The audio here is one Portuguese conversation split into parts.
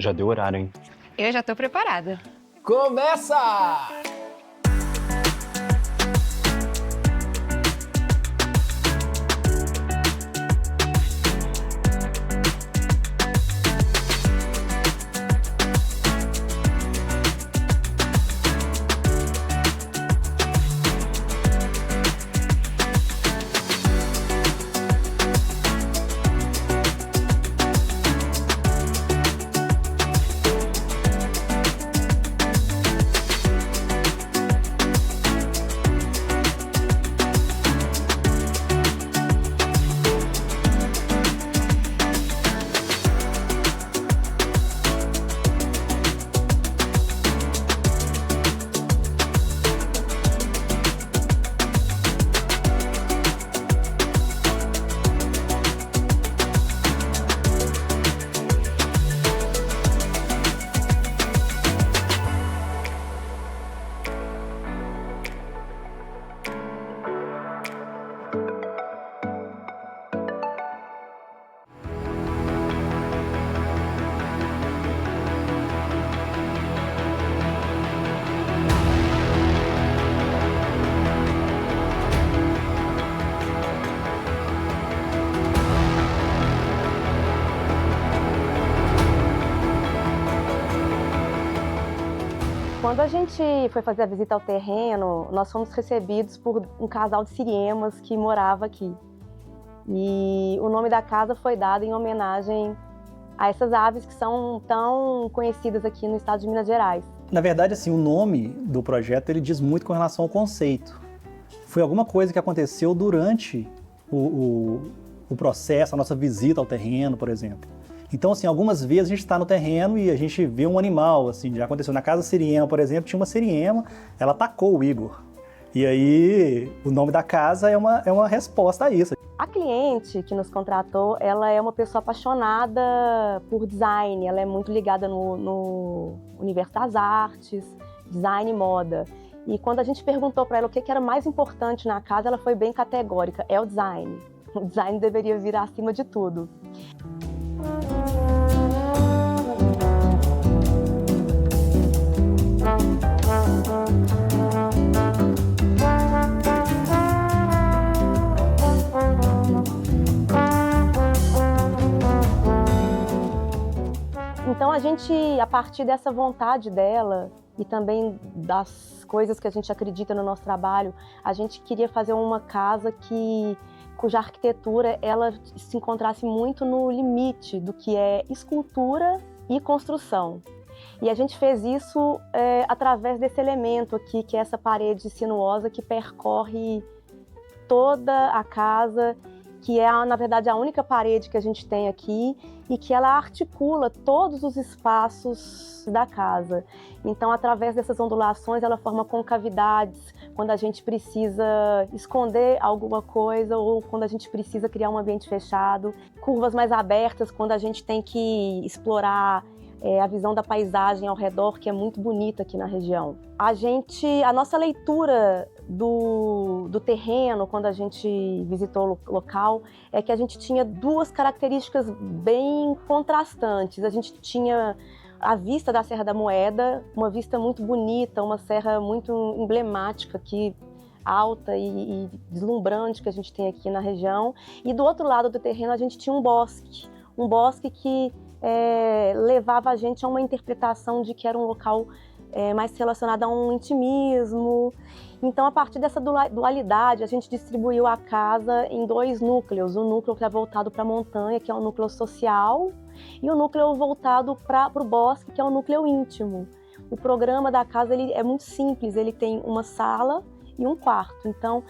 Já deu horário, hein? Eu já tô preparada. Começa! Quando a gente foi fazer a visita ao terreno, nós fomos recebidos por um casal de siriemas que morava aqui. E o nome da casa foi dado em homenagem a essas aves que são tão conhecidas aqui no estado de Minas Gerais. Na verdade, assim, o nome do projeto ele diz muito com relação ao conceito. Foi alguma coisa que aconteceu durante o processo, a nossa visita ao terreno, por exemplo. Então, assim, algumas vezes a gente está no terreno e a gente vê um animal, assim, já aconteceu na casa siriema, por exemplo, tinha uma siriema, ela atacou o Igor. E aí, o nome da casa é uma resposta a isso. A cliente que nos contratou, ela é uma pessoa apaixonada por design, ela é muito ligada no universo das artes, design e moda. E quando a gente perguntou para ela o que era mais importante na casa, ela foi bem categórica, é o design. O design deveria vir acima de tudo. Então a gente, a partir dessa vontade dela e também das coisas que a gente acredita no nosso trabalho, a gente queria fazer uma casa cuja arquitetura ela se encontrasse muito no limite do que é escultura e construção. E a gente fez isso através desse elemento aqui, que é essa parede sinuosa que percorre toda a casa, que é, na verdade, a única parede que a gente tem aqui e que ela articula todos os espaços da casa. Então, através dessas ondulações, ela forma concavidades quando a gente precisa esconder alguma coisa ou quando a gente precisa criar um ambiente fechado. Curvas mais abertas quando a gente tem que explorar a visão da paisagem ao redor, que é muito bonita aqui na região. A nossa leitura do terreno, quando a gente visitou o local, é que a gente tinha duas características bem contrastantes. A gente tinha a vista da Serra da Moeda, uma vista muito bonita, uma serra muito emblemática aqui, alta e deslumbrante que a gente tem aqui na região. E do outro lado do terreno a gente tinha um bosque que levava a gente a uma interpretação de que era um local mais relacionado a um intimismo. Então, a partir dessa dualidade, a gente distribuiu a casa em dois núcleos. Um núcleo que é voltado para a montanha, que é o núcleo social, e o núcleo voltado para o bosque, que é o núcleo íntimo. O programa da casa ele é muito simples, ele tem uma sala e um quarto. Então,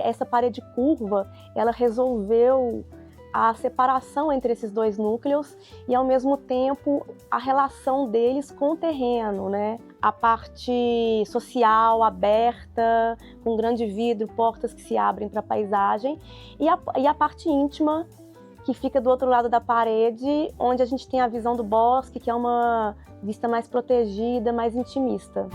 essa parede curva, ela resolveu a separação entre esses dois núcleos e, ao mesmo tempo, a relação deles com o terreno, né? A parte social aberta, com grande vidro, portas que se abrem para a paisagem, e a parte íntima, que fica do outro lado da parede, onde a gente tem a visão do bosque, que é uma vista mais protegida, mais intimista.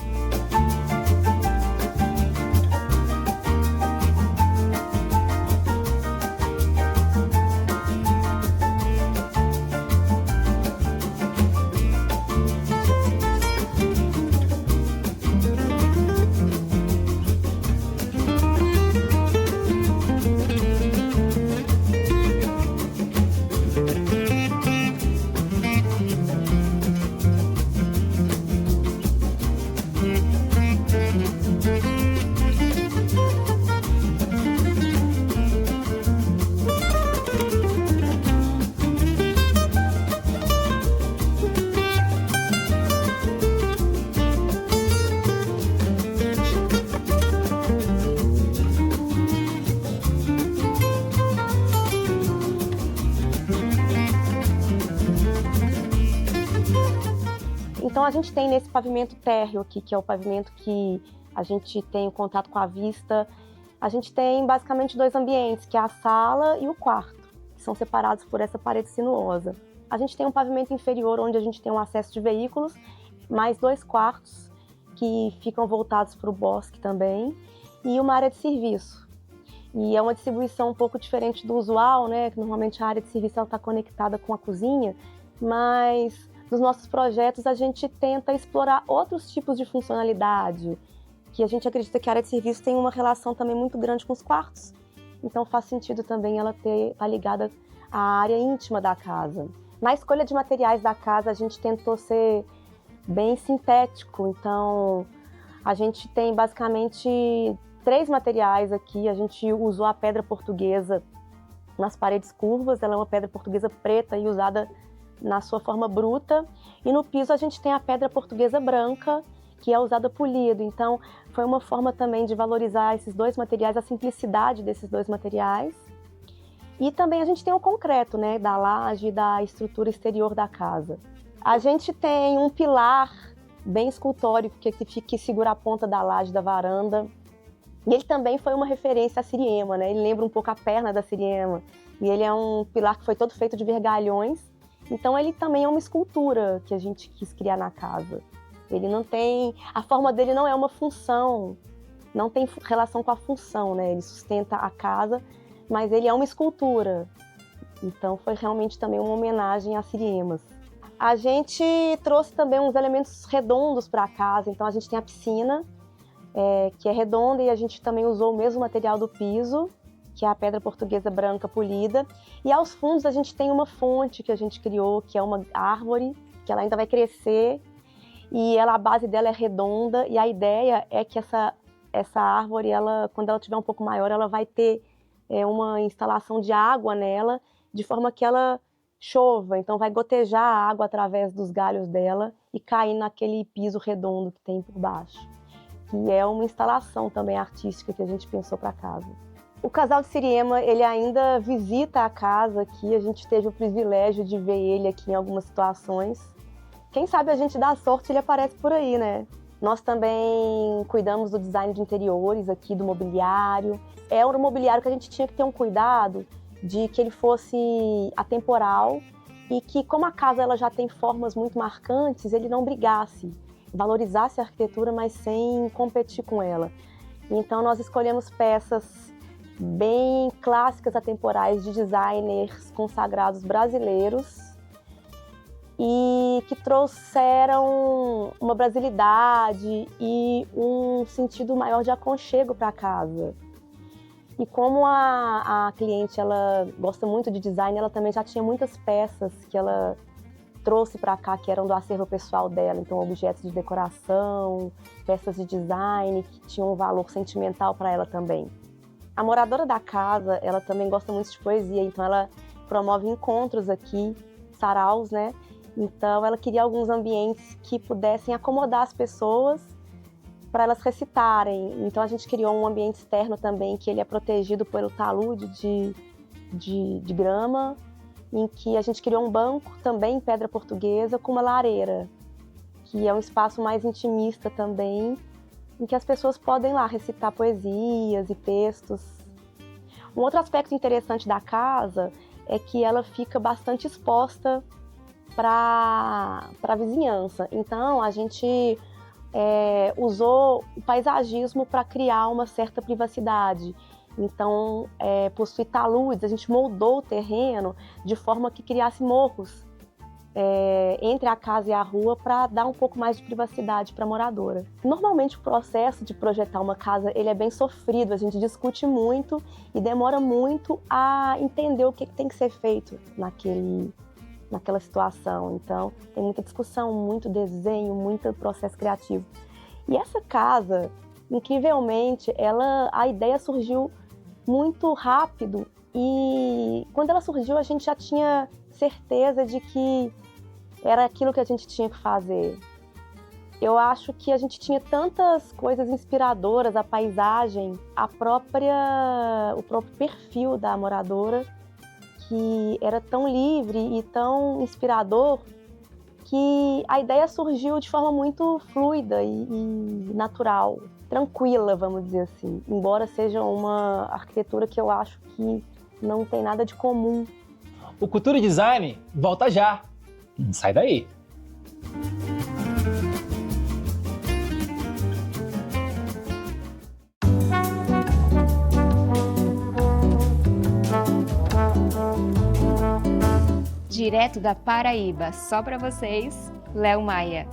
Então a gente tem nesse pavimento térreo aqui, que é o pavimento que a gente tem o contato com a vista, a gente tem basicamente 2 ambientes, que é a sala e o quarto, que são separados por essa parede sinuosa. A gente tem um pavimento inferior onde a gente tem um acesso de veículos, mais 2 quartos que ficam voltados para o bosque também, e uma área de serviço. E é uma distribuição um pouco diferente do usual, né? Que normalmente a área de serviço está conectada com a cozinha, mas nos nossos projetos a gente tenta explorar outros tipos de funcionalidade, que a gente acredita que a área de serviço tem uma relação também muito grande com os quartos. Então faz sentido também ela estar ligada à área íntima da casa. Na escolha de materiais da casa a gente tentou ser bem sintético, então a gente tem basicamente 3 materiais aqui. A gente usou a pedra portuguesa nas paredes curvas, ela é uma pedra portuguesa preta e usada na sua forma bruta, e no piso a gente tem a pedra portuguesa branca, que é usada polido. Então foi uma forma também de valorizar esses 2 materiais, a simplicidade desses 2 materiais. E também a gente tem o concreto, né, da laje e da estrutura exterior da casa. A gente tem um pilar bem escultórico que segura a ponta da laje da varanda. E ele também foi uma referência à siriema, né? Ele lembra um pouco a perna da siriema. E ele é um pilar que foi todo feito de vergalhões. Então ele também é uma escultura que a gente quis criar na casa. Ele não tem... A forma dele não é uma função, não tem relação com a função, né? Ele sustenta a casa, mas ele é uma escultura. Então foi realmente também uma homenagem às siriemas. A gente trouxe também uns elementos redondos para a casa. Então a gente tem a piscina, que é redonda, e a gente também usou o mesmo material do piso, que é a pedra portuguesa branca polida. E aos fundos a gente tem uma fonte que a gente criou, que é uma árvore, que ela ainda vai crescer, e a base dela é redonda, e a ideia é que essa árvore, quando ela estiver um pouco maior, ela vai ter uma instalação de água nela, de forma que ela chova, então vai gotejar a água através dos galhos dela e cair naquele piso redondo que tem por baixo. Que é uma instalação também artística que a gente pensou para casa. O casal de Siriema, ele ainda visita a casa aqui, a gente teve o privilégio de ver ele aqui em algumas situações. Quem sabe a gente dá sorte e ele aparece por aí, né? Nós também cuidamos do design de interiores aqui, do mobiliário. É um mobiliário que a gente tinha que ter um cuidado de que ele fosse atemporal e que, como a casa ela já tem formas muito marcantes, ele não brigasse, valorizasse a arquitetura, mas sem competir com ela. Então nós escolhemos peças bem clássicas, atemporais, de designers consagrados brasileiros e que trouxeram uma brasilidade e um sentido maior de aconchego para a casa. E como a cliente ela gosta muito de design, ela também já tinha muitas peças que ela trouxe para cá, que eram do acervo pessoal dela. Então, objetos de decoração, peças de design, que tinham um valor sentimental para ela também. A moradora da casa, ela também gosta muito de poesia, então ela promove encontros aqui, saraus, né? Então, ela queria alguns ambientes que pudessem acomodar as pessoas para elas recitarem. Então a gente criou um ambiente externo também, que ele é protegido pelo talude de grama, em que a gente criou um banco também em pedra portuguesa com uma lareira, que é um espaço mais intimista também, em que as pessoas podem lá recitar poesias e textos. Um outro aspecto interessante da casa é que ela fica bastante exposta para a vizinhança. Então a gente usou o paisagismo para criar uma certa privacidade. Então, possui taludes, a gente moldou o terreno de forma que criasse morros entre a casa e a rua para dar um pouco mais de privacidade para a moradora. Normalmente o processo de projetar uma casa ele é bem sofrido, a gente discute muito e demora muito a entender o que tem que ser feito naquela situação. Então, tem muita discussão, muito desenho, muito processo criativo. E essa casa, incrivelmente, a ideia surgiu muito rápido e quando ela surgiu a gente já tinha certeza de que era aquilo que a gente tinha que fazer. Eu acho que a gente tinha tantas coisas inspiradoras, a paisagem, o próprio perfil da moradora, que era tão livre e tão inspirador que a ideia surgiu de forma muito fluida e natural, tranquila, vamos dizer assim, embora seja uma arquitetura que eu acho que não tem nada de comum. O Cultura Design volta já. Não sai daí. Direto da Paraíba, só para vocês, Léo Maia.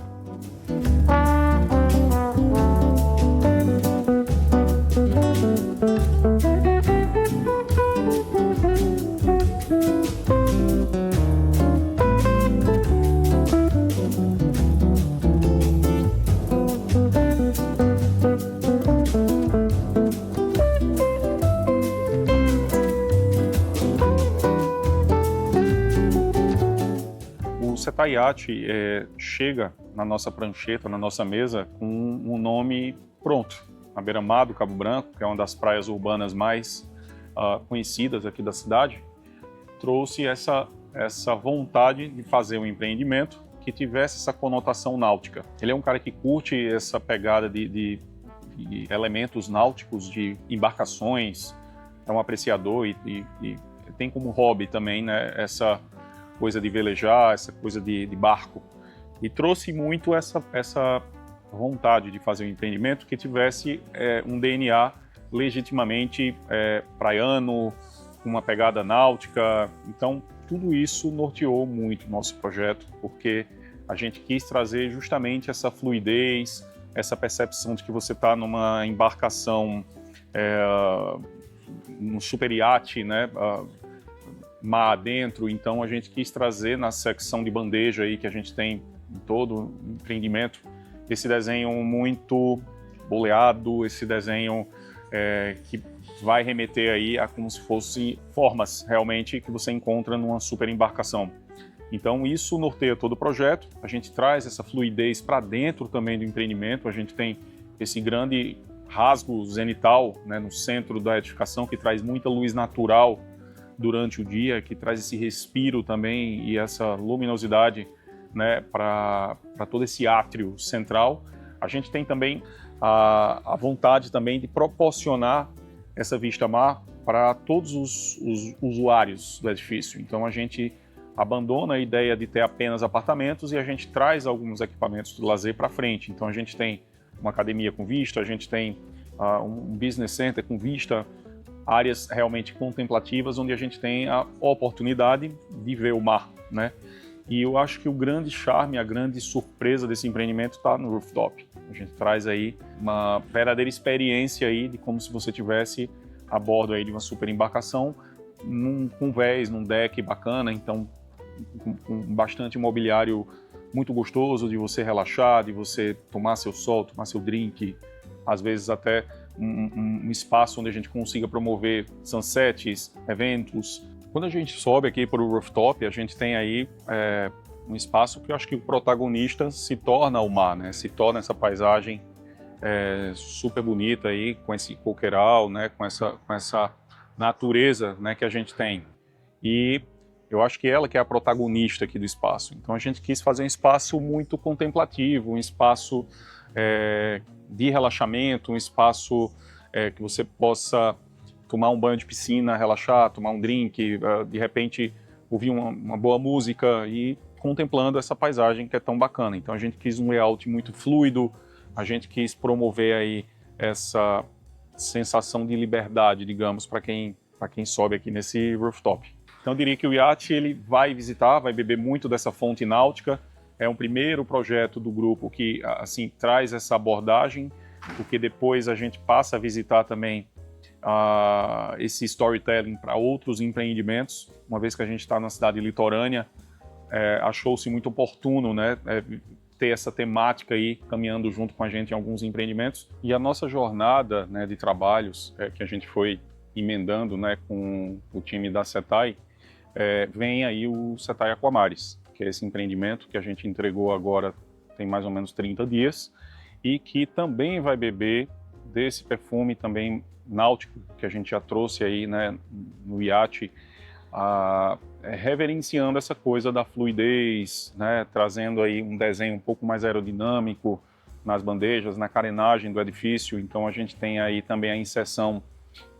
O Setai Yacht chega na nossa prancheta, na nossa mesa, com um nome pronto. Na beira-mar do Cabo Branco, que é uma das praias urbanas mais conhecidas aqui da cidade, trouxe essa vontade de fazer um empreendimento que tivesse essa conotação náutica. Ele é um cara que curte essa pegada de elementos náuticos, de embarcações, é um apreciador e tem como hobby também, né, essa coisa de velejar, essa coisa de barco. E trouxe muito essa vontade de fazer um empreendimento que tivesse um DNA legitimamente praiano, uma pegada náutica. Então, tudo isso norteou muito o nosso projeto, porque a gente quis trazer justamente essa fluidez, essa percepção de que você está numa embarcação, num super iate, né, mar adentro. Então a gente quis trazer na secção de bandeja aí que a gente tem em todo empreendimento esse desenho muito boleado, esse desenho que vai remeter aí a como se fossem formas realmente que você encontra numa super embarcação. Então isso norteia todo o projeto, a gente traz essa fluidez para dentro também do empreendimento, a gente tem esse grande rasgo zenital, né, no centro da edificação que traz muita luz natural durante o dia, que traz esse respiro também e essa luminosidade, né, para todo esse átrio central. A gente tem também a vontade também de proporcionar essa vista mar para todos os usuários do edifício. Então a gente abandona a ideia de ter apenas apartamentos e a gente traz alguns equipamentos de lazer para frente. Então a gente tem uma academia com vista, a gente tem um business center com vista, áreas realmente contemplativas onde a gente tem a oportunidade de ver o mar, né? E eu acho que o grande charme, a grande surpresa desse empreendimento está no rooftop. A gente traz aí uma verdadeira experiência aí de como se você tivesse a bordo aí de uma super embarcação, com vés, num deck bacana, então com bastante mobiliário muito gostoso de você relaxar, de você tomar seu sol, tomar seu drink, às vezes até um espaço onde a gente consiga promover sunsets, eventos. Quando a gente sobe aqui para o rooftop, a gente tem aí um espaço que eu acho que o protagonista se torna o mar, né? Se torna essa paisagem super bonita aí, com esse coqueiral, né? Com essa natureza, né, que a gente tem. E eu acho que ela que é a protagonista aqui do espaço. Então a gente quis fazer um espaço muito contemplativo, um espaço de relaxamento, um espaço que você possa tomar um banho de piscina, relaxar, tomar um drink, de repente ouvir uma boa música e contemplando essa paisagem que é tão bacana. Então a gente quis um layout muito fluido, a gente quis promover aí essa sensação de liberdade, digamos, para quem sobe aqui nesse rooftop. Então eu diria que o iate ele vai visitar, vai beber muito dessa fonte náutica. É um primeiro projeto do grupo que assim traz essa abordagem, porque depois a gente passa a visitar também esse storytelling para outros empreendimentos. Uma vez que a gente está na cidade litorânea, achou-se muito oportuno, né, ter essa temática aí caminhando junto com a gente em alguns empreendimentos. E a nossa jornada, né, de trabalhos que a gente foi emendando, né, com o time da Setai, vem aí o Setai Aquamares, que é esse empreendimento que a gente entregou agora tem mais ou menos 30 dias e que também vai beber desse perfume também náutico que a gente já trouxe aí, né, no iate reverenciando essa coisa da fluidez, né, trazendo aí um desenho um pouco mais aerodinâmico nas bandejas, na carenagem do edifício. Então a gente tem aí também a inserção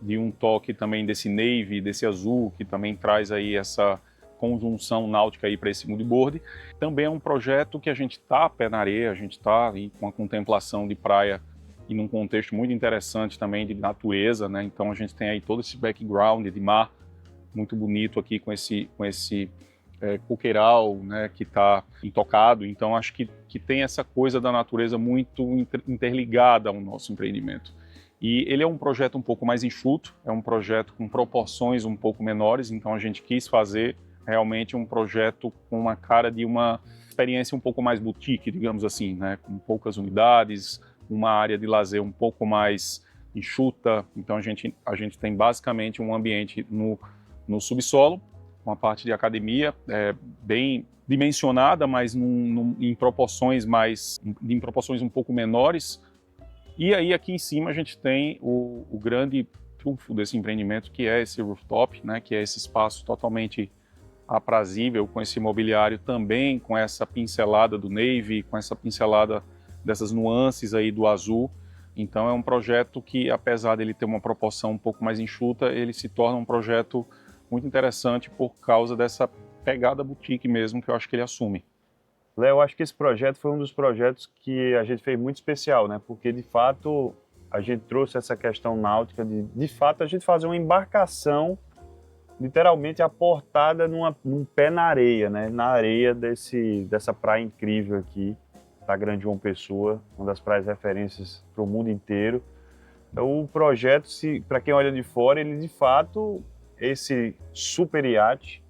de um toque também desse navy, desse azul, que também traz aí essa conjunção náutica aí para esse moodboard. Também é um projeto que a gente está pé na areia, a gente está aí com a contemplação de praia e num contexto muito interessante também de natureza, né? Então a gente tem aí todo esse background de mar muito bonito aqui com esse coqueiral, né, que está intocado. Então acho que tem essa coisa da natureza muito interligada ao nosso empreendimento. E ele é um projeto um pouco mais enxuto, é um projeto com proporções um pouco menores, então a gente quis fazer realmente um projeto com uma cara de uma experiência um pouco mais boutique, digamos assim, né, com poucas unidades, uma área de lazer um pouco mais enxuta. Então a gente tem basicamente um ambiente no subsolo, uma parte de academia bem dimensionada, mas em proporções um pouco menores. E aí aqui em cima a gente tem o grande trunfo desse empreendimento, que é esse rooftop, né, que é esse espaço totalmente aprazível, com esse mobiliário também, com essa pincelada do navy, com essa pincelada dessas nuances aí do azul. Então é um projeto que, apesar dele ter uma proporção um pouco mais enxuta, ele se torna um projeto muito interessante por causa dessa pegada boutique mesmo que eu acho que ele assume. Léo, eu acho que esse projeto foi um dos projetos que a gente fez muito especial, né? Porque, de fato, a gente trouxe essa questão náutica de fato, a gente fazer uma embarcação literalmente aportada num pé na areia, né? Na areia dessa praia incrível aqui, da Grande João Pessoa, uma das praias referências para o mundo inteiro. Então, o projeto, para quem olha de fora, ele, de fato, esse super iate,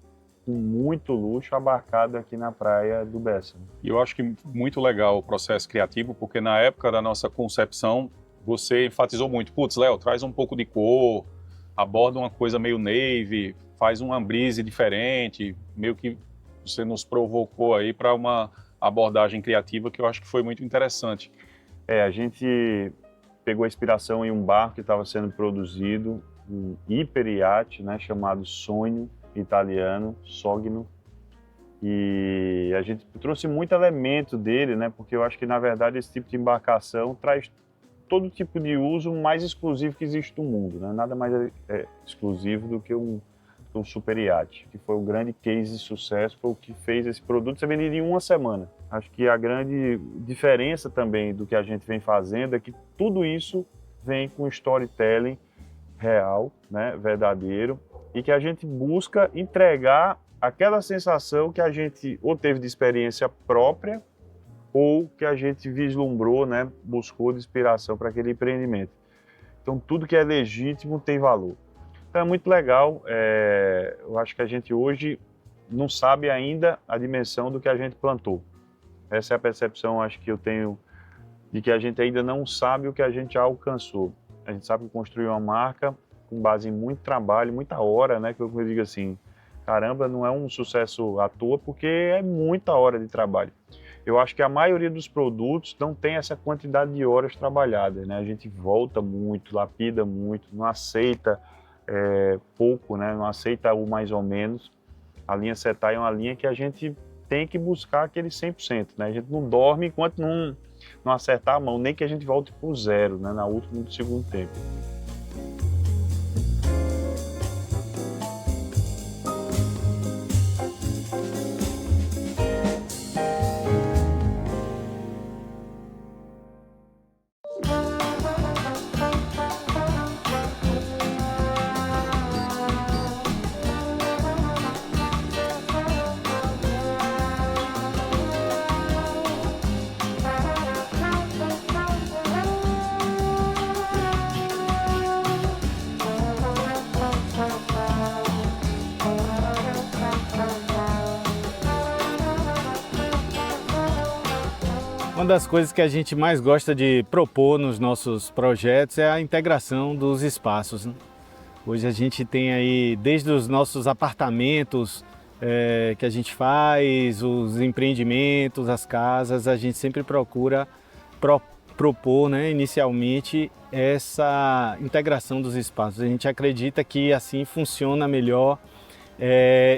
com muito luxo, abarcado aqui na praia do Bessa. E eu acho que muito legal o processo criativo, porque na época da nossa concepção, você enfatizou muito, putz, Léo, traz um pouco de cor, aborda uma coisa meio navy, faz uma brise diferente, meio que você nos provocou aí para uma abordagem criativa que eu acho que foi muito interessante. A gente pegou a inspiração em um barco que estava sendo produzido, um hiper iate, né, chamado Sonho, italiano, Sogno, e a gente trouxe muito elemento dele, né, porque eu acho que, na verdade, esse tipo de embarcação traz todo tipo de uso mais exclusivo que existe no mundo, né? Nada mais exclusivo do que um super iate, que foi o grande case de sucesso, foi o que fez esse produto ser vendido em uma semana. Acho que a grande diferença também do que a gente vem fazendo é que tudo isso vem com storytelling real, né, verdadeiro, e que a gente busca entregar aquela sensação que a gente ou teve de experiência própria ou que a gente vislumbrou, né, buscou de inspiração para aquele empreendimento. Então, tudo que é legítimo tem valor. Então, é muito legal. Eu acho que a gente hoje não sabe ainda a dimensão do que a gente plantou. Essa é a percepção, acho que eu tenho, de que a gente ainda não sabe o que a gente já alcançou. A gente sabe construir uma marca com base em muito trabalho, muita hora, né? Que eu digo assim, caramba, não é um sucesso à toa, porque é muita hora de trabalho. Eu acho que a maioria dos produtos não tem essa quantidade de horas trabalhadas, né? A gente volta muito, lapida muito, não aceita pouco, né? Não aceita o mais ou menos. A linha Setai é uma linha que a gente tem que buscar aquele 100%, né? A gente não dorme enquanto não acertar a mão, nem que a gente volte para o zero, né? Na última do segundo tempo. Uma das coisas que a gente mais gosta de propor nos nossos projetos é a integração dos espaços, né? Hoje a gente tem aí, desde os nossos apartamentos que a gente faz, os empreendimentos, as casas, a gente sempre procura propor, né, inicialmente essa integração dos espaços. A gente acredita que assim funciona melhor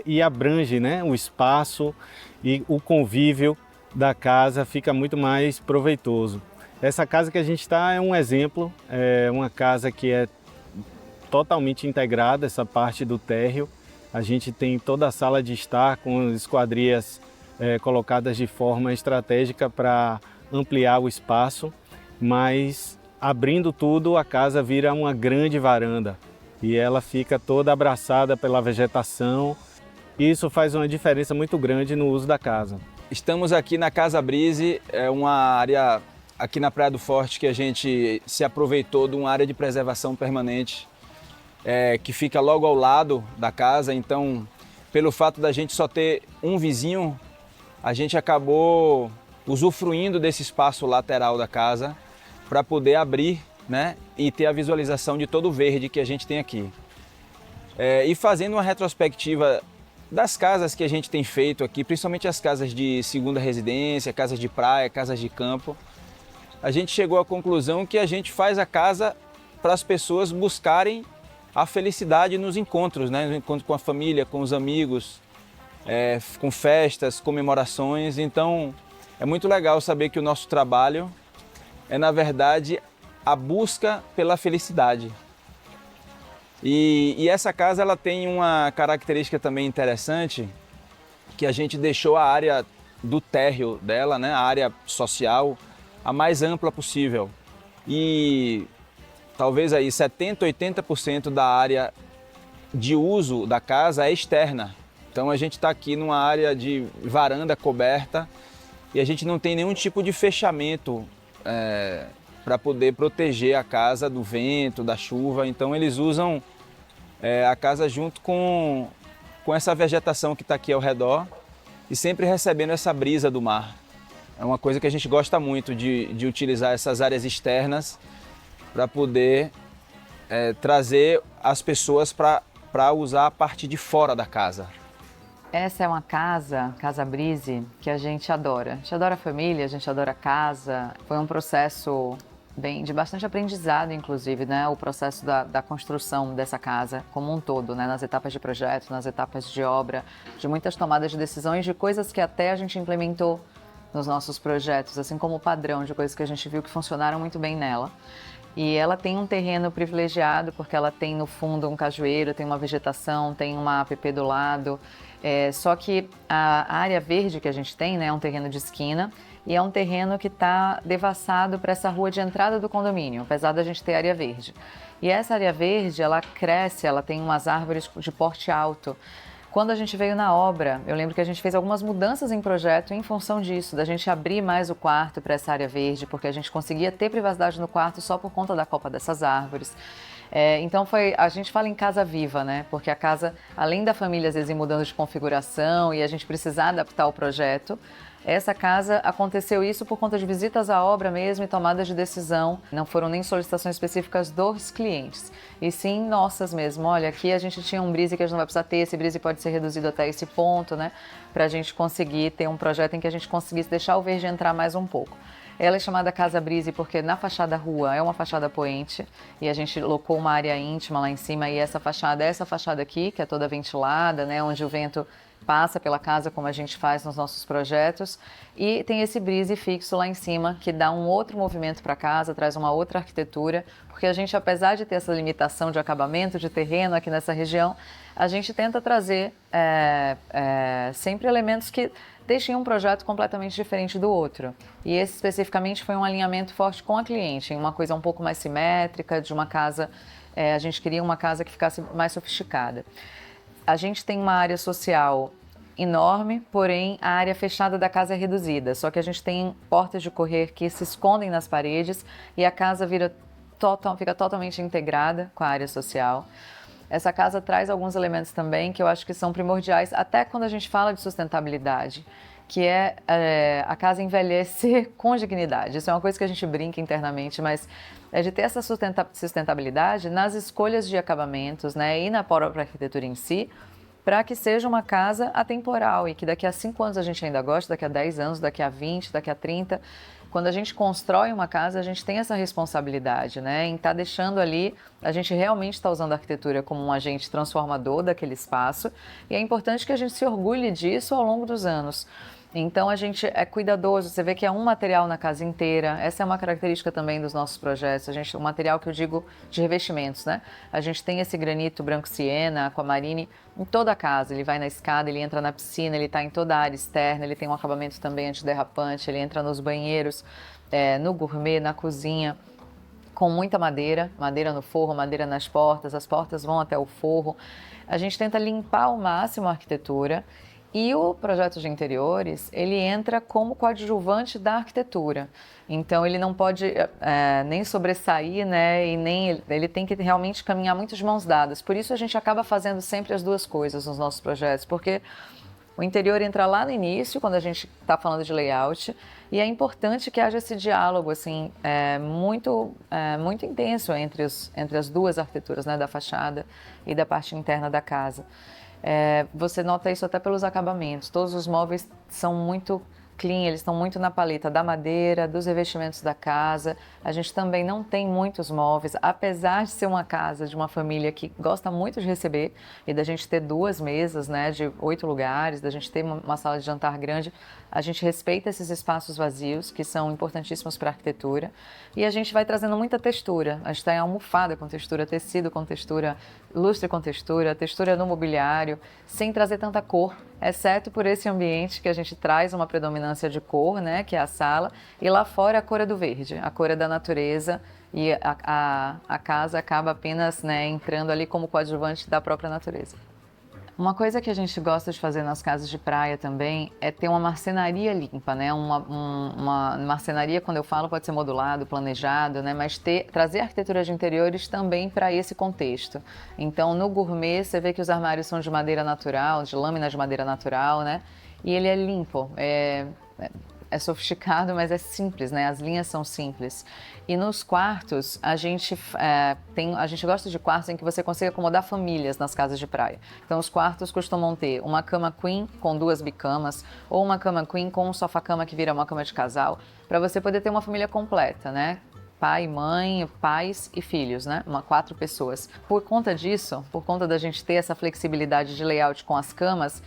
e abrange, né, o espaço e o convívio da casa fica muito mais proveitoso. Essa casa que a gente está é um exemplo, é uma casa que é totalmente integrada, essa parte do térreo. A gente tem toda a sala de estar com esquadrias colocadas de forma estratégica para ampliar o espaço, mas abrindo tudo, a casa vira uma grande varanda e ela fica toda abraçada pela vegetação. Isso faz uma diferença muito grande no uso da casa. Estamos aqui na Casa Brise, é uma área aqui na Praia do Forte que a gente se aproveitou de uma área de preservação permanente que fica logo ao lado da casa. Então, pelo fato da gente só ter um vizinho, a gente acabou usufruindo desse espaço lateral da casa para poder abrir, né, e ter a visualização de todo o verde que a gente tem aqui. E fazendo uma retrospectiva das casas que a gente tem feito aqui, principalmente as casas de segunda residência, casas de praia, casas de campo, a gente chegou à conclusão que a gente faz a casa para as pessoas buscarem a felicidade nos encontros, né? No encontro com a família, com os amigos, com festas, comemorações. Então, é muito legal saber que o nosso trabalho é, na verdade, a busca pela felicidade. E essa casa ela tem uma característica também interessante, que a gente deixou a área do térreo dela, né, a área social, a mais ampla possível. E talvez aí 70%, 80% da área de uso da casa é externa. Então a gente está aqui numa área de varanda coberta e a gente não tem nenhum tipo de fechamento para poder proteger a casa do vento, da chuva. Então eles usam a casa junto com essa vegetação que está aqui ao redor e sempre recebendo essa brisa do mar. É uma coisa que a gente gosta muito de utilizar essas áreas externas para poder trazer as pessoas para usar a parte de fora da casa. Essa é uma Casa Brise, que a gente adora. A gente adora a família, a gente adora a casa. Foi um processo de bastante aprendizado, inclusive, né? O processo da construção dessa casa como um todo, né? Nas etapas de projeto, nas etapas de obra, de muitas tomadas de decisões, de coisas que até a gente implementou nos nossos projetos, assim como o padrão de coisas que a gente viu que funcionaram muito bem nela. E ela tem um terreno privilegiado, porque ela tem no fundo um cajueiro, tem uma vegetação, tem uma APP do lado. Só que a área verde que a gente tem, né, é um terreno de esquina e é um terreno que está devassado para essa rua de entrada do condomínio, apesar da gente ter área verde. E essa área verde, ela cresce, ela tem umas árvores de porte alto. Quando a gente veio na obra, eu lembro que a gente fez algumas mudanças em projeto em função disso, da gente abrir mais o quarto para essa área verde, porque a gente conseguia ter privacidade no quarto só por conta da copa dessas árvores. Então a gente fala em casa viva, né? Porque a casa, além da família às vezes ir mudando de configuração e a gente precisar adaptar o projeto, essa casa aconteceu isso por conta de visitas à obra mesmo e tomadas de decisão. Não foram nem solicitações específicas dos clientes, e sim nossas mesmo. Olha, aqui a gente tinha um brise que a gente não vai precisar ter, esse brise pode ser reduzido até esse ponto, né? Para a gente conseguir ter um projeto em que a gente conseguisse deixar o verde entrar mais um pouco. Ela é chamada Casa Brise porque na fachada rua é uma fachada poente e a gente locou uma área íntima lá em cima e essa fachada é essa fachada aqui, que é toda ventilada, né? Onde o vento passa pela casa, como a gente faz nos nossos projetos, e tem esse brise fixo lá em cima, que dá um outro movimento para a casa, traz uma outra arquitetura, porque a gente, apesar de ter essa limitação de acabamento, de terreno aqui nessa região, a gente tenta trazer sempre elementos que deixem um projeto completamente diferente do outro. E esse especificamente foi um alinhamento forte com a cliente, em uma coisa um pouco mais simétrica, de uma casa, a gente queria uma casa que ficasse mais sofisticada. A gente tem uma área social enorme, porém a área fechada da casa é reduzida, só que a gente tem portas de correr que se escondem nas paredes e a casa fica totalmente integrada com a área social. Essa casa traz alguns elementos também que eu acho que são primordiais, até quando a gente fala de sustentabilidade, que é a casa envelhecer com dignidade. Isso é uma coisa que a gente brinca internamente, mas é de ter essa sustentabilidade nas escolhas de acabamentos, né, e na própria arquitetura em si, para que seja uma casa atemporal e que daqui a 5 anos a gente ainda goste, daqui a 10 anos, daqui a 20, daqui a 30. Quando a gente constrói uma casa, a gente tem essa responsabilidade, né? Em estar deixando ali, a gente realmente está usando a arquitetura como um agente transformador daquele espaço. E é importante que a gente se orgulhe disso ao longo dos anos. Então a gente é cuidadoso, você vê que é um material na casa inteira, essa é uma característica também dos nossos projetos, o material que eu digo de revestimentos, né? A gente tem esse granito branco siena, aquamarine, em toda a casa, ele vai na escada, ele entra na piscina, ele está em toda a área externa, ele tem um acabamento também antiderrapante, ele entra nos banheiros, no gourmet, na cozinha, com muita madeira, madeira no forro, madeira nas portas, as portas vão até o forro. A gente tenta limpar ao máximo a arquitetura. E o projeto de interiores, ele entra como coadjuvante da arquitetura. Então, ele não pode nem sobressair, né? E nem ele tem que realmente caminhar muito de mãos dadas. Por isso, a gente acaba fazendo sempre as duas coisas nos nossos projetos, porque o interior entra lá no início, quando a gente está falando de layout, e é importante que haja esse diálogo assim, muito intenso entre as duas arquiteturas, né? Da fachada e da parte interna da casa. Você nota isso até pelos acabamentos. Todos os móveis são muito clean, eles estão muito na paleta da madeira, dos revestimentos da casa. A gente também não tem muitos móveis, apesar de ser uma casa de uma família que gosta muito de receber e da gente ter 2 mesas, né, de 8 lugares, da gente ter uma sala de jantar grande. A gente respeita esses espaços vazios, que são importantíssimos para a arquitetura, e a gente vai trazendo muita textura. A gente tem almofada com textura, tecido com textura, lustre com textura no mobiliário, sem trazer tanta cor, exceto por esse ambiente que a gente traz uma predominância de cor, né, que é a sala, e lá fora a cor é do verde, a cor é da natureza, e a casa acaba apenas, né, entrando ali como coadjuvante da própria natureza. Uma coisa que a gente gosta de fazer nas casas de praia também é ter uma marcenaria limpa, né? Uma marcenaria, quando eu falo, pode ser modulado, planejado, né? Mas trazer arquitetura de interiores também para esse contexto. Então, no gourmet, você vê que os armários são de madeira natural, de lâmina de madeira natural, né? E ele é limpo, é sofisticado, mas é simples, né? As linhas são simples. E nos quartos, a gente gosta de quartos em que você consiga acomodar famílias nas casas de praia. Então, os quartos costumam ter uma cama queen com 2 bicamas, ou uma cama queen com um sofá-cama que vira uma cama de casal, para você poder ter uma família completa, né? Pai, mãe, pais e filhos, né? 4 pessoas. Por conta disso, por conta da gente ter essa flexibilidade de layout com as camas,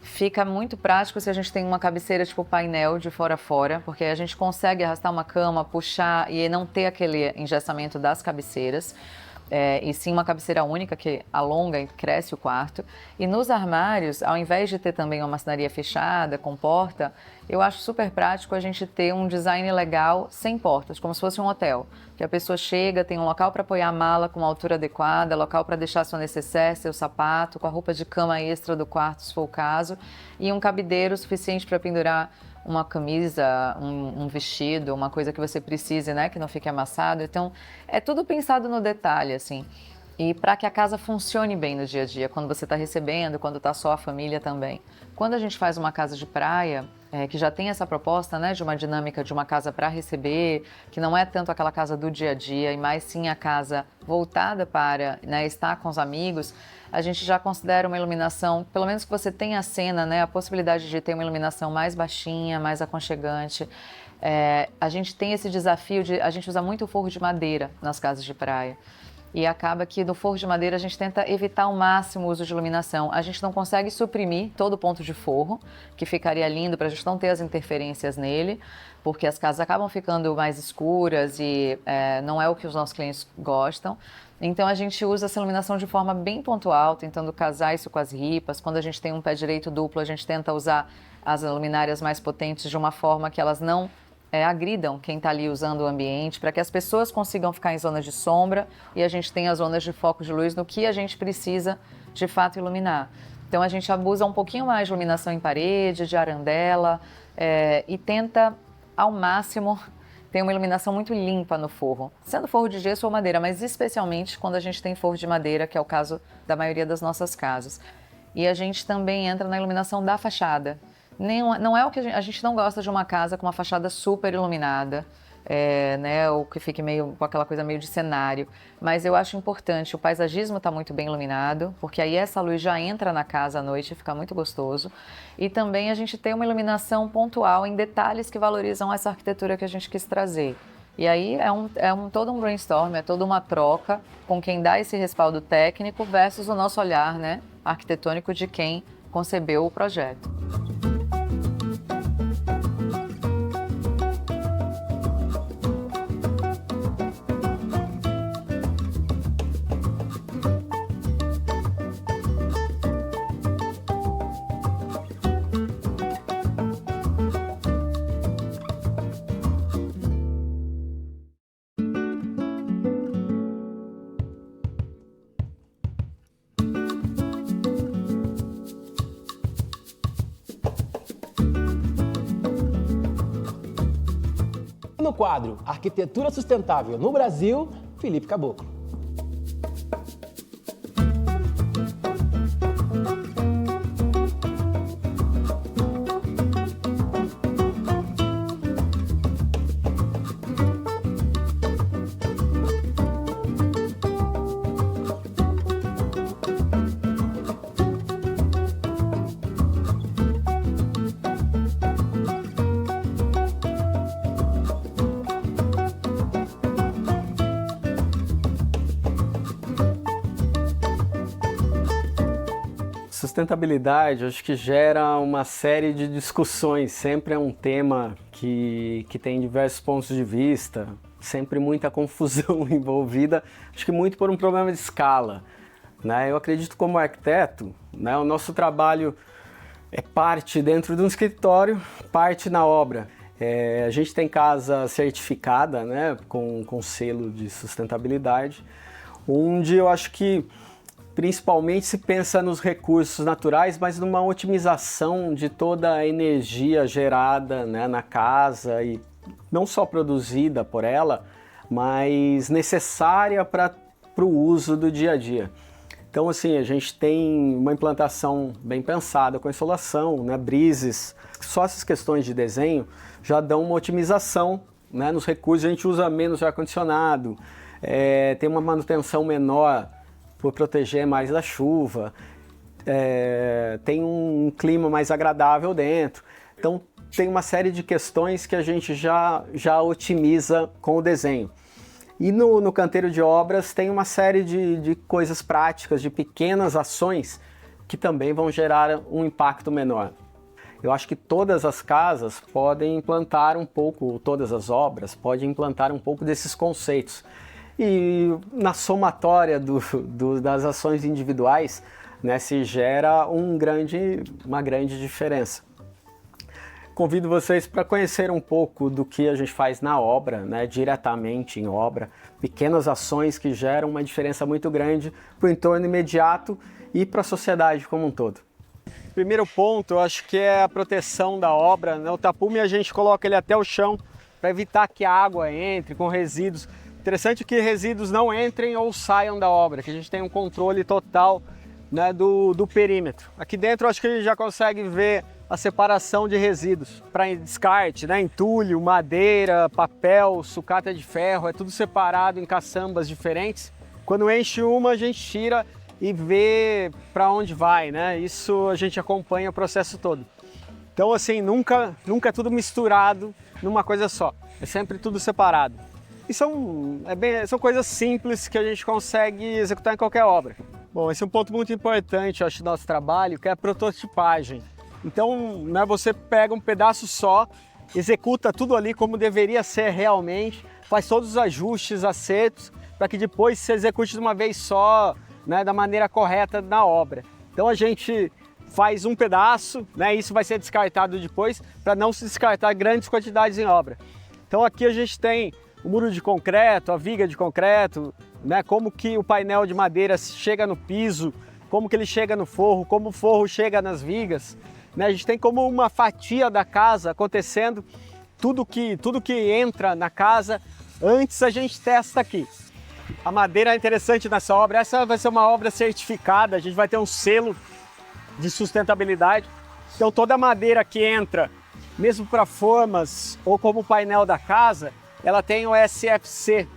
fica muito prático se a gente tem uma cabeceira tipo painel de fora a fora, porque a gente consegue arrastar uma cama, puxar e não ter aquele engessamento das cabeceiras. E sim uma cabeceira única que alonga e cresce o quarto. E nos armários, ao invés de ter também uma marcenaria fechada, com porta, eu acho super prático a gente ter um design legal sem portas, como se fosse um hotel. Que a pessoa chega, tem um local para apoiar a mala com uma altura adequada, local para deixar seu necessaire, seu sapato, com a roupa de cama extra do quarto, se for o caso, e um cabideiro suficiente para pendurar uma camisa, um vestido, uma coisa que você precise, né, que não fique amassado. Então, é tudo pensado no detalhe, assim. E para que a casa funcione bem no dia a dia, quando você está recebendo, quando está só a família também. Quando a gente faz uma casa de praia, que já tem essa proposta, né, de uma dinâmica de uma casa para receber, que não é tanto aquela casa do dia a dia, e mais sim a casa voltada para, né, estar com os amigos, a gente já considera uma iluminação, pelo menos que você tenha a cena, né, a possibilidade de ter uma iluminação mais baixinha, mais aconchegante. A gente tem esse desafio a gente usa muito o forro de madeira nas casas de praia. E acaba que no forro de madeira a gente tenta evitar ao máximo o uso de iluminação. A gente não consegue suprimir todo o ponto de forro, que ficaria lindo para a gente não ter as interferências nele, porque as casas acabam ficando mais escuras e não é o que os nossos clientes gostam. Então a gente usa essa iluminação de forma bem pontual, tentando casar isso com as ripas. Quando a gente tem um pé direito duplo, a gente tenta usar as luminárias mais potentes de uma forma que elas não agridam quem está ali usando o ambiente, para que as pessoas consigam ficar em zonas de sombra e a gente tenha zonas de foco de luz no que a gente precisa de fato iluminar. Então a gente abusa um pouquinho mais de iluminação em parede, de arandela e tenta ao máximo ter uma iluminação muito limpa no forro, sendo forro de gesso ou madeira, mas especialmente quando a gente tem forro de madeira, que é o caso da maioria das nossas casas. E a gente também entra na iluminação da fachada. Não é o que a gente não gosta de uma casa com uma fachada super iluminada, né, ou que fique meio com aquela coisa meio de cenário. Mas eu acho importante, o paisagismo está muito bem iluminado, porque aí essa luz já entra na casa à noite e fica muito gostoso. E também a gente tem uma iluminação pontual em detalhes que valorizam essa arquitetura que a gente quis trazer. E aí todo um brainstorm, é toda uma troca com quem dá esse respaldo técnico versus o nosso olhar, né, arquitetônico de quem concebeu o projeto. No quadro Arquitetura Sustentável no Brasil, Felipe Caboclo. Sustentabilidade, acho que gera uma série de discussões, sempre é um tema que tem diversos pontos de vista, sempre muita confusão envolvida, acho que muito por um problema de escala, né? Eu acredito como arquiteto, né, o nosso trabalho é parte dentro de um escritório, parte na obra. A gente tem casa certificada, né, com selo de sustentabilidade, onde eu acho que principalmente se pensa nos recursos naturais, mas numa otimização de toda a energia gerada, né, na casa, e não só produzida por ela, mas necessária para o uso do dia a dia. Então, assim, a gente tem uma implantação bem pensada com insolação, né, brises. Só essas questões de desenho já dão uma otimização, né, nos recursos. A gente usa menos ar-condicionado, tem uma manutenção menor por proteger mais da chuva, tem um clima mais agradável dentro. Então, tem uma série de questões que a gente já otimiza com o desenho. E no canteiro de obras tem uma série de coisas práticas, de pequenas ações que também vão gerar um impacto menor. Eu acho que todas as casas podem implantar um pouco, todas as obras podem implantar um pouco desses conceitos. E na somatória das ações individuais, né, se gera uma grande diferença. Convido vocês para conhecer um pouco do que a gente faz na obra, né, diretamente em obra, pequenas ações que geram uma diferença muito grande para o entorno imediato e para a sociedade como um todo. Primeiro ponto, eu acho que é a proteção da obra, né? O tapume a gente coloca ele até o chão para evitar que a água entre com resíduos. Interessante que resíduos não entrem ou saiam da obra, que a gente tem um controle total, né, do perímetro. Aqui dentro acho que a gente já consegue ver a separação de resíduos para descarte, né, entulho, madeira, papel, sucata de ferro, é tudo separado em caçambas diferentes. Quando enche uma, a gente tira e vê para onde vai, né? Isso a gente acompanha o processo todo. Então, assim, nunca é tudo misturado numa coisa só, é sempre tudo separado. E são coisas simples que a gente consegue executar em qualquer obra. Bom, esse é um ponto muito importante, eu acho, do nosso trabalho, que é a prototipagem. Então, né, você pega um pedaço só, executa tudo ali como deveria ser realmente, faz todos os ajustes, acertos, para que depois se execute de uma vez só, né, da maneira correta na obra. Então a gente faz um pedaço, né, isso vai ser descartado depois, para não se descartar grandes quantidades em obra. Então aqui a gente tem o muro de concreto, a viga de concreto, né, como que o painel de madeira chega no piso, como que ele chega no forro, como o forro chega nas vigas, né, a gente tem como uma fatia da casa acontecendo, tudo que entra na casa, antes a gente testa aqui. A madeira é interessante nessa obra, essa vai ser uma obra certificada, a gente vai ter um selo de sustentabilidade, então toda a madeira que entra, mesmo para formas ou como painel da casa, ela tem o SFC,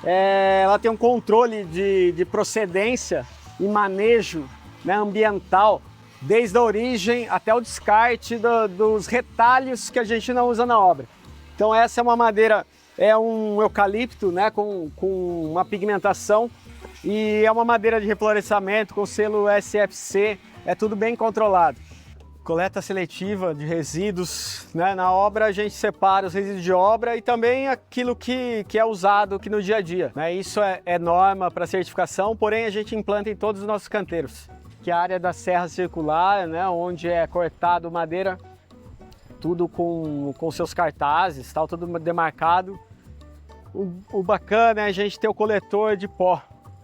ela tem um controle de procedência e manejo, né, ambiental, desde a origem até o descarte dos retalhos que a gente não usa na obra. Então essa é uma madeira, é um eucalipto, né, com uma pigmentação, e é uma madeira de reflorestamento com selo SFC, é tudo bem controlado. Coleta seletiva de resíduos, né? Na obra a gente separa os resíduos de obra e também aquilo que é usado aqui no dia a dia, né? Isso é norma para certificação, porém a gente implanta em todos os nossos canteiros. Que é a área da serra circular, né? Onde é cortado madeira, tudo com seus cartazes, tal, tudo demarcado. O bacana é a gente ter o coletor de pó,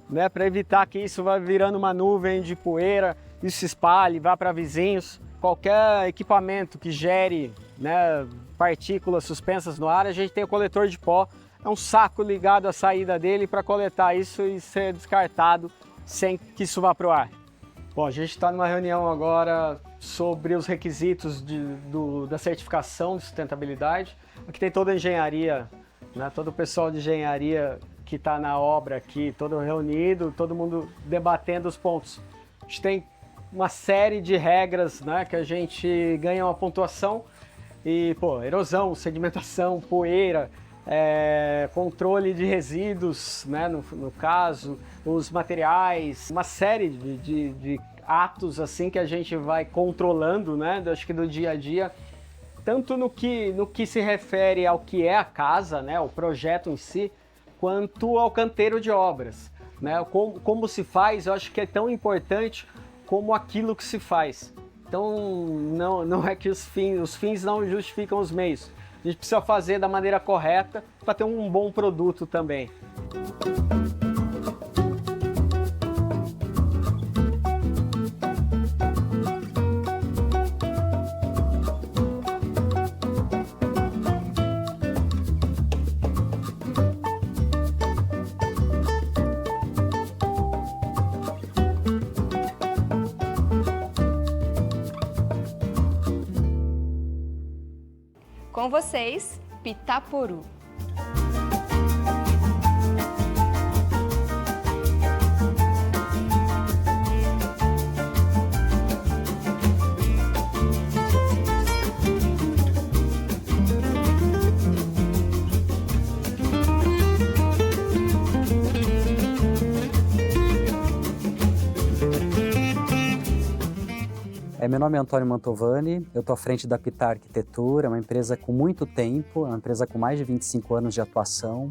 né? Para evitar que isso vá virando uma nuvem de poeira, isso se espalhe, vá para vizinhos. Qualquer equipamento que gere, né, partículas suspensas no ar, a gente tem o coletor de pó. É um saco ligado à saída dele para coletar isso e ser descartado sem que isso vá para o ar. Bom, a gente está numa reunião agora sobre os requisitos da certificação de sustentabilidade. Aqui tem toda a engenharia, né, todo o pessoal de engenharia que está na obra aqui, todo reunido, todo mundo debatendo os pontos. A gente tem uma série de regras, né, que a gente ganha uma pontuação e, erosão, sedimentação, poeira, controle de resíduos, né, no caso, os materiais, uma série de atos assim que a gente vai controlando, né, acho que do dia a dia, tanto no que se refere ao que é a casa, né, o projeto em si, quanto ao canteiro de obras, né, como se faz, eu acho que é tão importante como aquilo que se faz. Então não é que os fins não justificam os meios. A gente precisa fazer da maneira correta para ter um bom produto também. Com vocês, Pitaporu. Meu nome é Antônio Mantovani, eu estou à frente da Pitá Arquitetura, uma empresa com muito tempo, uma empresa com mais de 25 anos de atuação.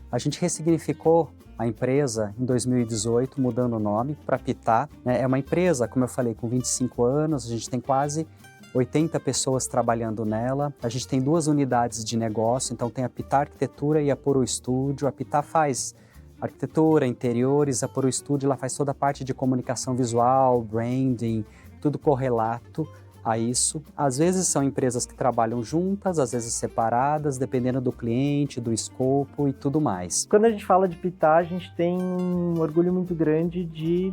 A gente ressignificou a empresa em 2018, mudando o nome para Pitá. É uma empresa, como eu falei, com 25 anos, a gente tem quase 80 pessoas trabalhando nela. A gente tem 2 unidades de negócio, então tem a Pitá Arquitetura e a Poro Estúdio. A Pitá faz arquitetura, interiores, a Poro Estúdio ela faz toda a parte de comunicação visual, branding, tudo correlato a isso. Às vezes são empresas que trabalham juntas, às vezes separadas, dependendo do cliente, do escopo e tudo mais. Quando a gente fala de Pitá, a gente tem um orgulho muito grande de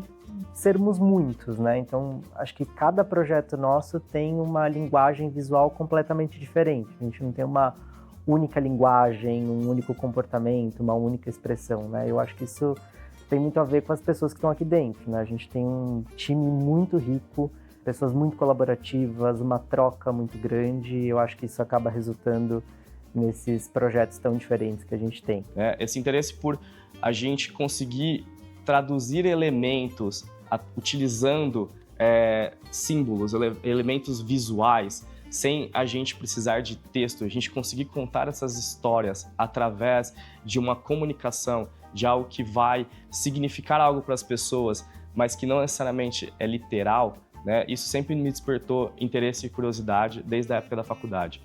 sermos muitos, né? Então, acho que cada projeto nosso tem uma linguagem visual completamente diferente. A gente não tem uma única linguagem, um único comportamento, uma única expressão, né? Eu acho que isso tem muito a ver com as pessoas que estão aqui dentro, né? A gente tem um time muito rico, pessoas muito colaborativas, uma troca muito grande. Eu acho que isso acaba resultando nesses projetos tão diferentes que a gente tem. Esse interesse por a gente conseguir traduzir elementos utilizando símbolos, elementos visuais, sem a gente precisar de texto, a gente conseguir contar essas histórias através de uma comunicação, de algo que vai significar algo para as pessoas, mas que não necessariamente é literal, né? Isso sempre me despertou interesse e curiosidade desde a época da faculdade.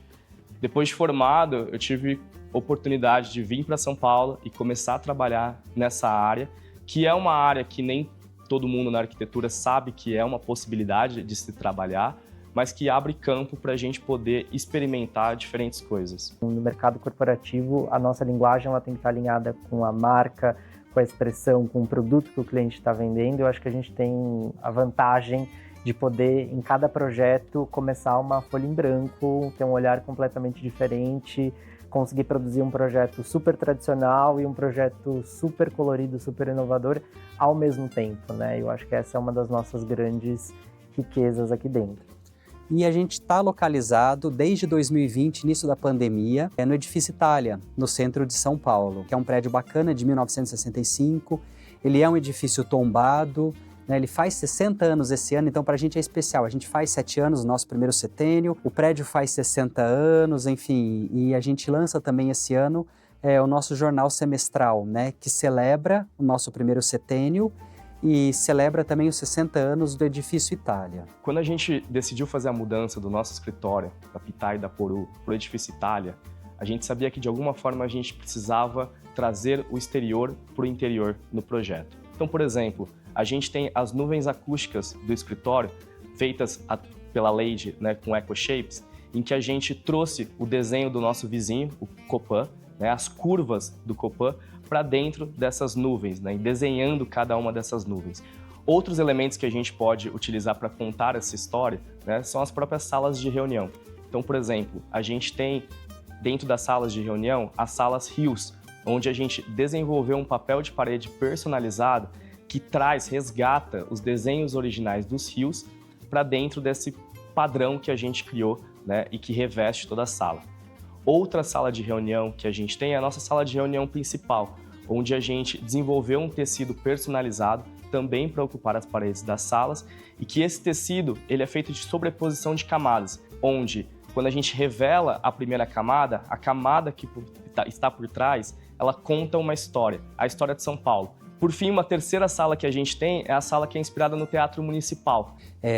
Depois de formado, eu tive oportunidade de vir para São Paulo e começar a trabalhar nessa área, que é uma área que nem todo mundo na arquitetura sabe que é uma possibilidade de se trabalhar, mas que abre campo para a gente poder experimentar diferentes coisas. No mercado corporativo, a nossa linguagem ela tem que estar alinhada com a marca, com a expressão, com o produto que o cliente está vendendo. Eu acho que a gente tem a vantagem de poder, em cada projeto, começar uma folha em branco, ter um olhar completamente diferente, conseguir produzir um projeto super tradicional e um projeto super colorido, super inovador ao mesmo tempo, né? Eu acho que essa é uma das nossas grandes riquezas aqui dentro. E a gente está localizado desde 2020, início da pandemia, no Edifício Itália, no centro de São Paulo, que é um prédio bacana de 1965. Ele é um edifício tombado, né? Ele faz 60 anos esse ano, então para a gente é especial. A gente faz 7 anos, o nosso primeiro setênio, o prédio faz 60 anos, enfim, e a gente lança também esse ano o nosso jornal semestral, né? Que celebra o nosso primeiro setênio e celebra também os 60 anos do Edifício Itália. Quando a gente decidiu fazer a mudança do nosso escritório, da Pitá e da Poru, para o Edifício Itália, a gente sabia que de alguma forma a gente precisava trazer o exterior para o interior no projeto. Então, por exemplo, a gente tem as nuvens acústicas do escritório, feitas pela Lady, né, com EcoShapes, em que a gente trouxe o desenho do nosso vizinho, o Copan, né, as curvas do Copan, para dentro dessas nuvens, né, e desenhando cada uma dessas nuvens. Outros elementos que a gente pode utilizar para contar essa história, né, são as próprias salas de reunião. Então, por exemplo, a gente tem dentro das salas de reunião as salas rios, onde a gente desenvolveu um papel de parede personalizado que resgata os desenhos originais dos rios para dentro desse padrão que a gente criou, né, e que reveste toda a sala. Outra sala de reunião que a gente tem é a nossa sala de reunião principal, onde a gente desenvolveu um tecido personalizado também para ocupar as paredes das salas e que esse tecido ele é feito de sobreposição de camadas, onde quando a gente revela a primeira camada, a camada que está por trás, ela conta uma história, a história de São Paulo. Por fim, uma terceira sala que a gente tem é a sala que é inspirada no Teatro Municipal.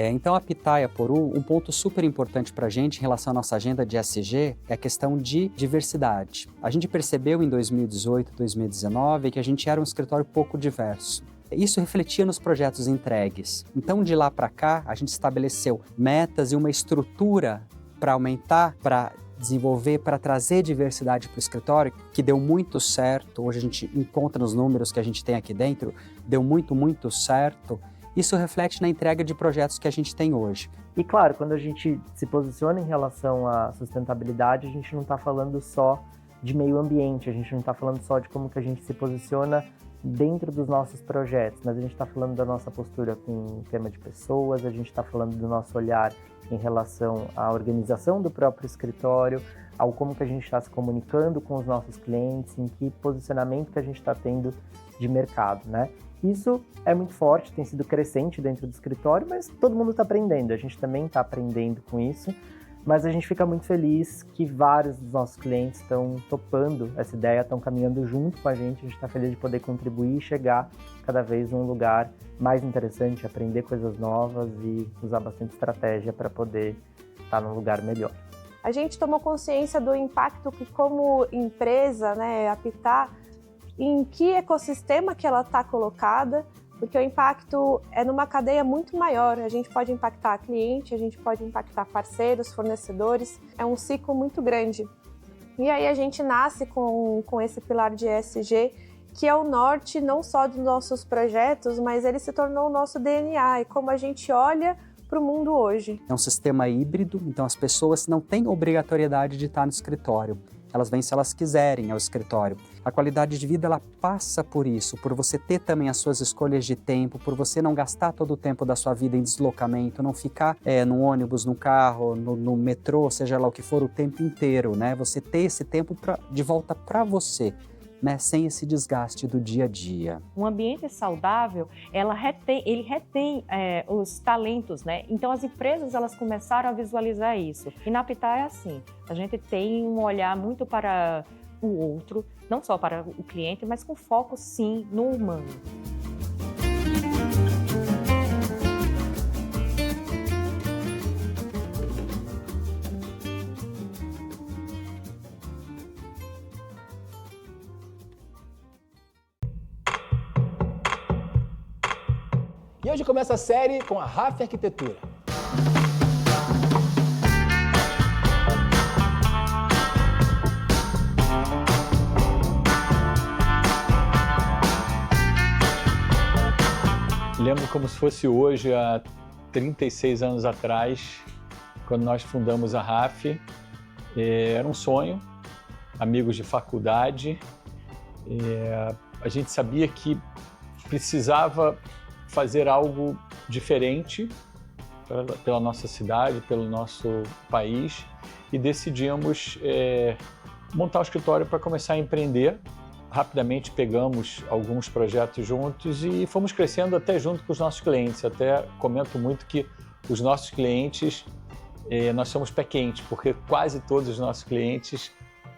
Então, a Pitá e a Poru, um ponto super importante para a gente em relação à nossa agenda de ESG é a questão de diversidade. A gente percebeu em 2018, 2019 que a gente era um escritório pouco diverso. Isso refletia nos projetos entregues. Então, de lá para cá, a gente estabeleceu metas e uma estrutura para aumentar, para desenvolver, para trazer diversidade para o escritório, que deu muito certo. Hoje a gente encontra nos números que a gente tem aqui dentro, deu muito, muito certo. Isso reflete na entrega de projetos que a gente tem hoje. E claro, quando a gente se posiciona em relação à sustentabilidade, a gente não está falando só de meio ambiente, a gente não está falando só de como que a gente se posiciona dentro dos nossos projetos, mas a gente está falando da nossa postura com o tema de pessoas, a gente está falando do nosso olhar em relação à organização do próprio escritório, ao como que a gente está se comunicando com os nossos clientes, em que posicionamento que a gente está tendo de mercado, né? Isso é muito forte, tem sido crescente dentro do escritório, mas todo mundo está aprendendo, a gente também está aprendendo com isso, mas a gente fica muito feliz que vários dos nossos clientes estão topando essa ideia, estão caminhando junto com a gente está feliz de poder contribuir e chegar cada vez num lugar mais interessante, aprender coisas novas e usar bastante estratégia para poder estar num lugar melhor. A gente tomou consciência do impacto que, como empresa, né, a Pitá, em que ecossistema que ela está colocada, porque o impacto é numa cadeia muito maior. A gente pode impactar cliente, a gente pode impactar parceiros, fornecedores, é um ciclo muito grande. E aí a gente nasce com esse pilar de ESG, que é o norte não só dos nossos projetos, mas ele se tornou o nosso DNA e como a gente olha para o mundo hoje. É um sistema híbrido, então as pessoas não têm obrigatoriedade de estar no escritório. Elas vêm se elas quiserem ao escritório. A qualidade de vida, ela passa por isso, por você ter também as suas escolhas de tempo, por você não gastar todo o tempo da sua vida em deslocamento, não ficar no ônibus, no carro, no metrô, seja lá o que for, o tempo inteiro, né? Você ter esse tempo de volta para você, né, sem esse desgaste do dia a dia. Um ambiente saudável, ele retém os talentos, né? Então as empresas elas começaram a visualizar isso. E na Pitá é assim, a gente tem um olhar muito para o outro, não só para o cliente, mas com foco sim no humano. E hoje começa a série com a RAF Arquitetura. Lembro como se fosse hoje, há 36 anos atrás, quando nós fundamos a RAF. Era um sonho, amigos de faculdade. A gente sabia que precisava fazer algo diferente pela nossa cidade, pelo nosso país, e decidimos montar o escritório para começar a empreender. Rapidamente pegamos alguns projetos juntos e fomos crescendo até junto com os nossos clientes. Até comento muito que os nossos clientes, nós somos pé quente, porque quase todos os nossos clientes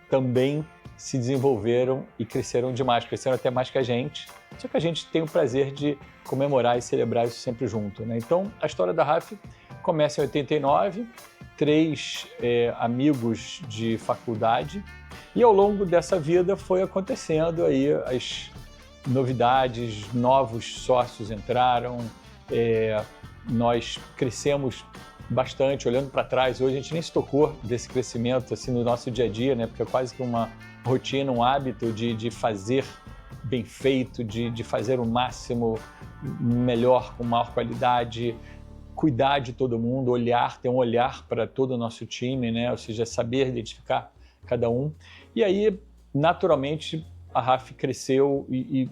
também se desenvolveram e cresceram demais, cresceram até mais que a gente. Só que a gente tem o prazer de comemorar e celebrar isso sempre junto, né? Então, a história da RAF começa em 89, 3 amigos de faculdade, e ao longo dessa vida foi acontecendo aí as novidades, novos sócios entraram, nós crescemos bastante, olhando para trás. Hoje a gente nem se tocou desse crescimento assim no nosso dia a dia, né? Porque é quase que uma rotina, um hábito de fazer bem feito, de fazer o máximo melhor, com maior qualidade, cuidar de todo mundo, ter um olhar para todo o nosso time, né? Ou seja, saber identificar cada um. E aí, naturalmente, a RAF cresceu e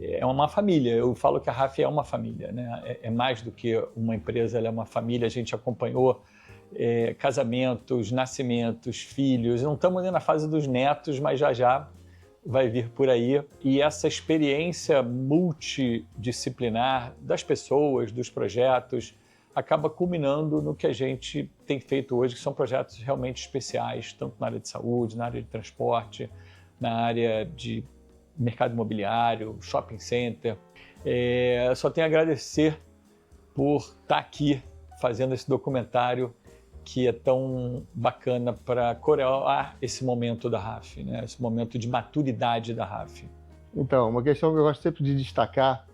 é uma família. Eu falo que a RAF é uma família, né? É mais do que uma empresa, ela é uma família. A gente acompanhou casamentos, nascimentos, filhos. Não estamos nem na fase dos netos, mas já vai vir por aí. E essa experiência multidisciplinar das pessoas, dos projetos, acaba culminando no que a gente tem feito hoje, que são projetos realmente especiais, tanto na área de saúde, na área de transporte, na área de mercado imobiliário, shopping center. Só tenho a agradecer por estar aqui fazendo esse documentário que é tão bacana para coroar esse momento da RAF, né? Esse momento de maturidade da RAF. Então, uma questão que eu gosto sempre de destacar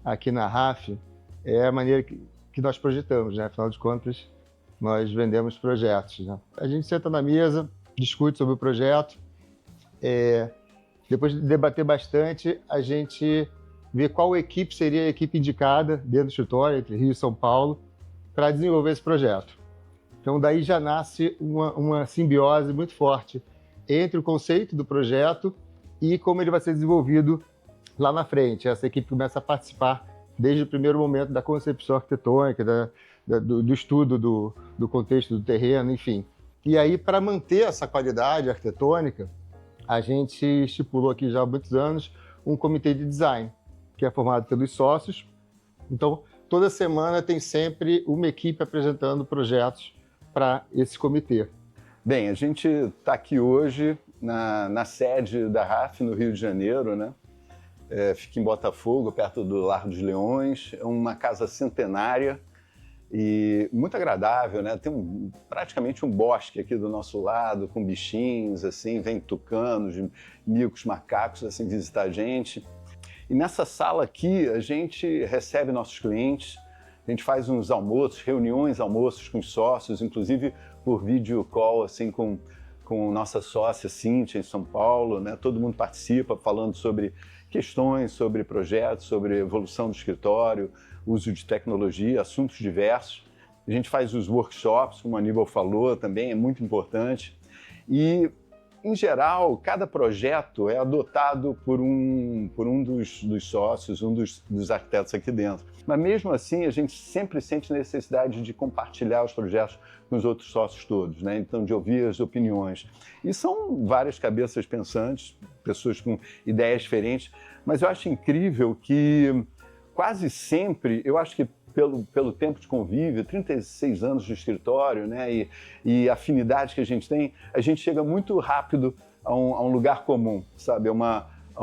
aqui na RAF é a maneira que nós projetamos, né? Afinal de contas, nós vendemos projetos, né? A gente senta na mesa, discute sobre o projeto, depois de debater bastante, a gente vê qual equipe seria a equipe indicada dentro do escritório, entre Rio e São Paulo, para desenvolver esse projeto. Então, daí já nasce uma simbiose muito forte entre o conceito do projeto e como ele vai ser desenvolvido lá na frente. Essa equipe começa a participar desde o primeiro momento da concepção arquitetônica, do estudo do contexto do terreno, enfim. E aí, para manter essa qualidade arquitetônica, a gente estipulou aqui já há muitos anos um comitê de design, que é formado pelos sócios. Então, toda semana tem sempre uma equipe apresentando projetos para esse comitê. Bem, a gente está aqui hoje na sede da RAF, no Rio de Janeiro, né? Fica em Botafogo, perto do Largo dos Leões. É uma casa centenária e muito agradável, né? Tem praticamente um bosque aqui do nosso lado, com bichinhos, assim, vem tucanos, micos, macacos, assim, visitar a gente. E nessa sala aqui, a gente recebe nossos clientes, a gente faz uns almoços, almoços com os sócios, inclusive por vídeo call, assim, com nossa sócia Cíntia, em São Paulo, né? Todo mundo participa falando sobre questões, sobre projetos, sobre evolução do escritório, uso de tecnologia, assuntos diversos. A gente faz os workshops, como a Aníbal falou, também é muito importante. E, em geral, cada projeto é adotado por um dos sócios, um dos arquitetos aqui dentro. Mas mesmo assim, a gente sempre sente necessidade de compartilhar os projetos com os outros sócios todos, né? Então, de ouvir as opiniões. E são várias cabeças pensantes, pessoas com ideias diferentes, mas eu acho incrível que quase sempre, eu acho que pelo tempo de convívio, 36 anos de escritório, né, e afinidade que a gente tem, a gente chega muito rápido a um lugar comum, sabe? A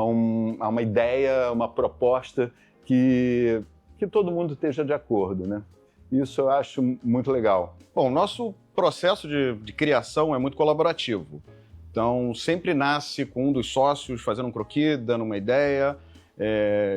uma ideia, uma proposta que todo mundo esteja de acordo, né? Isso eu acho muito legal. Bom, o nosso processo de criação é muito colaborativo. Então, sempre nasce com um dos sócios fazendo um croquis, dando uma ideia,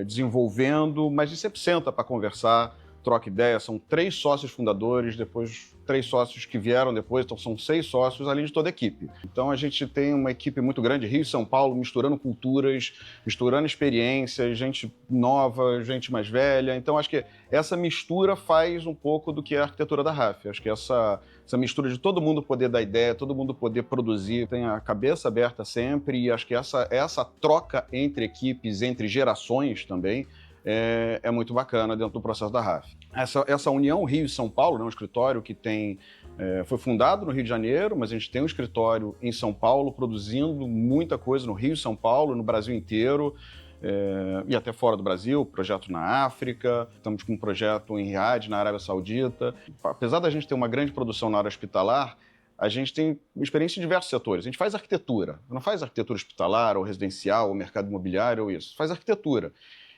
desenvolvendo, mas a gente sempre senta para conversar troca ideia, são 3 sócios fundadores, depois 3 sócios que vieram depois, então são 6 sócios, além de toda a equipe. Então a gente tem uma equipe muito grande, Rio e São Paulo, misturando culturas, misturando experiências, gente nova, gente mais velha. Então acho que essa mistura faz um pouco do que é a arquitetura da RAF. Acho que essa mistura de todo mundo poder dar ideia, todo mundo poder produzir, tem a cabeça aberta sempre, e acho que essa troca entre equipes, entre gerações também, é muito bacana dentro do processo da RAF. Essa união Rio e São Paulo, né, um escritório que foi fundado no Rio de Janeiro, mas a gente tem um escritório em São Paulo produzindo muita coisa no Rio e São Paulo, no Brasil inteiro, e até fora do Brasil, projeto na África, estamos com um projeto em Riad, na Arábia Saudita. Apesar da gente ter uma grande produção na área hospitalar, a gente tem experiência em diversos setores. A gente faz arquitetura, não faz arquitetura hospitalar, ou residencial, ou mercado imobiliário, ou isso, faz arquitetura.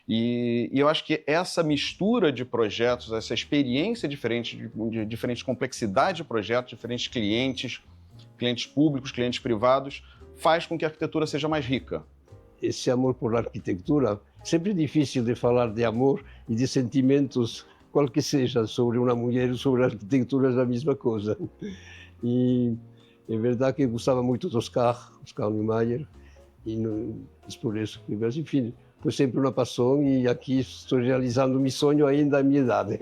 E eu acho que essa mistura de projetos, essa experiência diferente, de diferente complexidade de projetos, diferentes clientes públicos, clientes privados, faz com que a arquitetura seja mais rica. Esse amor por arquitetura, sempre é difícil de falar de amor e de sentimentos, qual que seja, sobre uma mulher ou sobre a arquitetura é a mesma coisa. E é verdade que eu gostava muito do Oscar Niemeyer, e por isso, mas enfim, foi sempre uma paixão e aqui estou realizando meu sonho ainda à minha idade.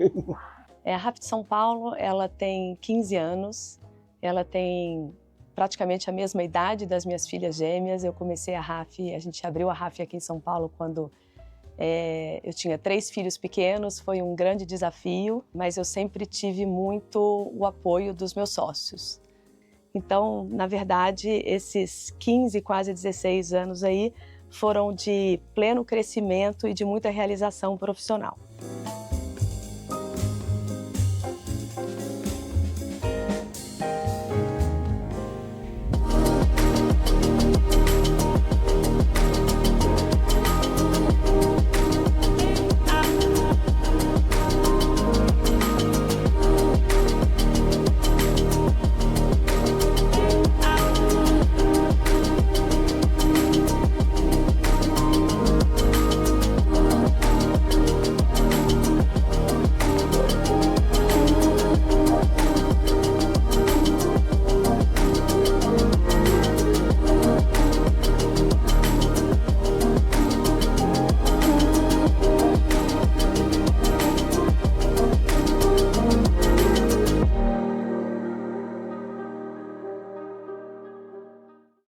A RAF de São Paulo, ela tem 15 anos, ela tem praticamente a mesma idade das minhas filhas gêmeas. Eu comecei a gente abriu a RAF aqui em São Paulo quando eu tinha 3 filhos pequenos, foi um grande desafio, mas eu sempre tive muito o apoio dos meus sócios. Então, na verdade, esses 15, quase 16 anos aí, foram de pleno crescimento e de muita realização profissional.